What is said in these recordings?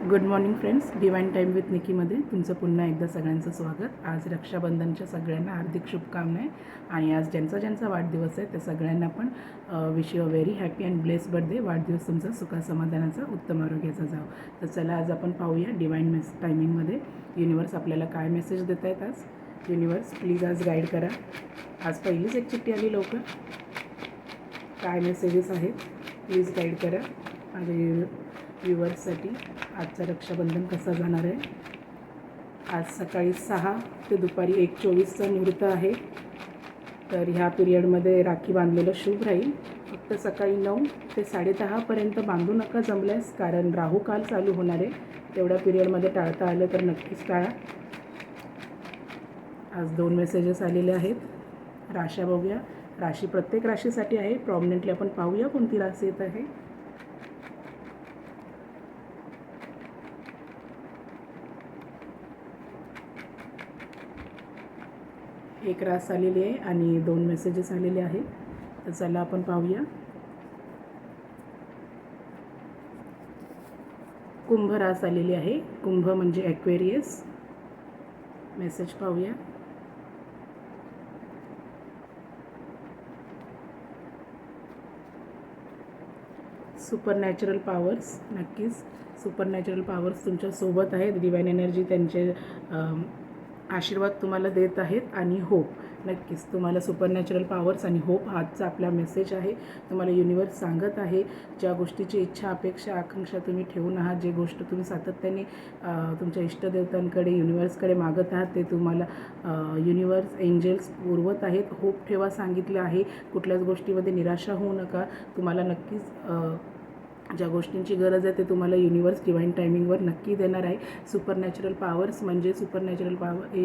Good morning friends, divine time with निकीमध्ये तुमचं पुन्हा एकदा सगळ्यांचं स्वागत. आज रक्षाबंधनच्या सगळ्यांना हार्दिक शुभकामना आहे. आणि आज ज्यांचा वाढदिवस आहे त्या सगळ्यांना पण wish you a very happy and blessed birthday. वाढदिवस तुमचा सुखासमाधानाचा, उत्तम आरोग्याचा जावं. तर चला आज आपण पाहूया डिवाइन टायमिंगमध्ये युनिवर्स आपल्याला काय मेसेज देत आहेत. आज युनिवर्स प्लीज आज गाईड करा. आज पहिलीच एक चिठ्ठी आली, लवकर काय मेसेजेस आहेत प्लीज गाईड करा माझ्या व्ह्युअर्ससाठी. आजचं रक्षाबंधन कसा जाणार आहे. आज सकाळी 6 ते दुपारी 1:24चा मुहूर्त आहे. तर ह्या पिरियडमध्ये राखी बांधलेलं शुभ राहील. फक्त सकाळी 9 ते 10:30पर्यंत बांधू नका जमल्यास, कारण राहुकाल चालू होणार आहे. तेवढ्या पिरियडमध्ये टाळता आलं तर नक्कीच टाळा. आज 2 मेसेजेस आलेले आहेत. राशा बघूया. राशी प्रत्येक राशीसाठी आहे. प्रॉमिनंटली आपण पाहूया कोणती राशी येत आहे. एक रास आलेली आहे आणि 2 मेसेजेस आलेले आहेत. तर चला आपण पाहूया. कुंभ रास आलेली आहे. कुंभ म्हणजे ॲक्वेरियस. मेसेज पाहूया. सुपरनॅचरल पॉवर्स, नक्कीच सुपरनॅचरल पॉवर्स तुमच्यासोबत आहेत. डिवाइन एनर्जी त्यांचे आशीर्वाद तुम्हाला देत आहेत. आणि होप, नक्कीच तुम्हाला सुपरनॅचरल पॉवर्स आणि होप हाचा आपला मेसेज आहे. तुम्हाला युनिवर्स सांगत आहे ज्या गोष्टीची इच्छा, अपेक्षा, आकांक्षा तुम्ही ठेवून आहात, जे गोष्ट तुम्ही सातत्याने तुमच्या इष्टदेवतांकडे, युनिवर्सकडे मागत आहात, ते तुम्हाला युनिवर्स, एंजल्स पुरवत आहेत. होप ठेवा सांगितलं आहे. कुठल्याच गोष्टीमध्ये निराशा होऊ नका. तुम्हाला नक्कीच ज्या गोष्टींची गरज आहे ते तुम्हाला युनिवर्स डिवाइन टायमिंगवर नक्की देणार आहे. सुपरनॅचरल पॉवर्स म्हणजे सुपरनॅचरल पॉवर,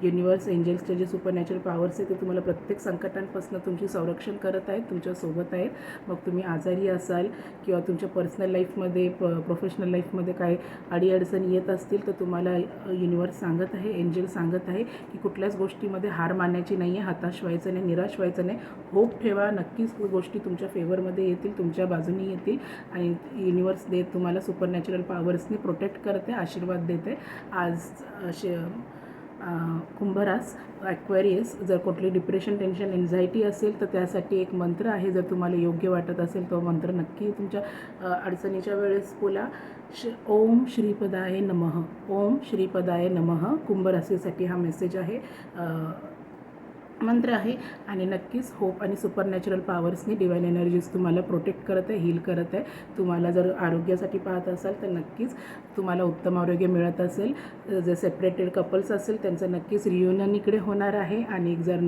युनिवर्स, एंजल्सचे जे सुपरनॅचरल पॉवर्स आहे ते तुम्हाला प्रत्येक संकटांपासून तुमची संरक्षण करत आहेत, तुमच्यासोबत आहेत. मग तुम्ही आजारी असाल किंवा तुमच्या पर्सनल लाईफमध्ये, प्रोफेशनल लाईफमध्ये काय अडीअडचणी येत असतील तर तुम्हाला युनिवर्स सांगत आहे, एंजल सांगत आहे की कुठल्याच गोष्टीमध्ये हार मानायची नाही आहे, हताश व्हायचं नाही, निराश व्हायचं नाही. होप ठेवा. नक्कीच गोष्टी तुमच्या फेवरमध्ये येतील, तुमच्या बाजूने येतील. आणि युनिवर्स देत तुम्हाला सुपरनॅचरल पॉवर्सने प्रोटेक्ट करते, आशीर्वाद देते. आज कुंभरास, ॲक्वेरियस, जर कुठली डिप्रेशन, टेन्शन, एन्झायटी असेल तर त्यासाठी एक मंत्र आहे. जर तुम्हाला योग्य वाटत असेल तो मंत्र नक्की तुमच्या अडचणीच्या वेळेस बोला. ओम श्रीपदाय नमः, ओम श्रीपदाय नमः. कुंभराशीसाठी हा मेसेज आहे, मंत्र आहे. आणि नक्कीच होप आणि सुपरनॅचरल पॉवर्सनी डिवाइन एनर्जीज तुम्हाला प्रोटेक्ट करत आहे, हील करत आहे. तुम्हाला जर आरोग्यासाठी पाहत असाल तर नक्कीच तुम्हाला उत्तम आरोग्य मिळत असेल. जर सेपरेटेड कपल्स असेल त्यांचं नक्कीच रियुनियन इकडे होणार आहे. आणि जर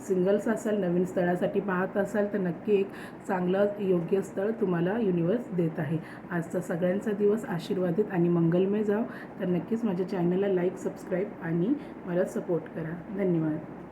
सिंगल्स असाल, नवीन स्थळासाठी पाहत असाल तर नक्की एक चांगलं योग्य स्थळ तुम्हाला युनिवर्स देत आहे. आजचा सगळ्यांचा दिवस आशीर्वादित आणि मंगलमय जाव. तर नक्कीच माझ्या चॅनलला लाईक, सबस्क्राईब आणि मला सपोर्ट करा. धन्यवाद.